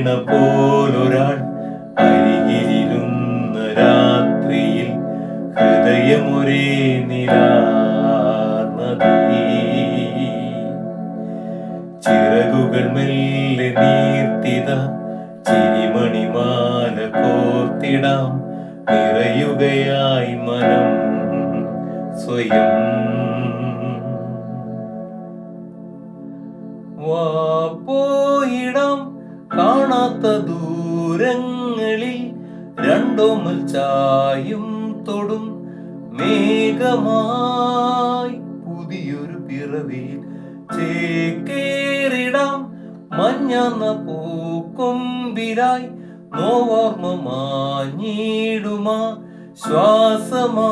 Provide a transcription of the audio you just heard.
വീണ പോലൊരാൾ അരികിലിരുന്ന രാത്രിയിൽ ഹൃദയമൊരേ നിലാനദി. ചിറകുകൾ മെല്ലെ നീർത്തിത ചിരിമണിമാല കോർത്തിടാം, നിറയുകയായി മനം സ്വയം. പോയിടാം കാണാത്ത ദൂരങ്ങളിൽ, രണ്ടോമൽ ചായും തൊടും മേഘമായി പുതിയൊരു പിറവിയിൽ ചേക്കേറിടാം. മഞ്ഞാന്ന പൂക്കൊമ്പിലായി നോവോർമ്മ മാഞ്ഞിടുമാ ശ്വാസമാ.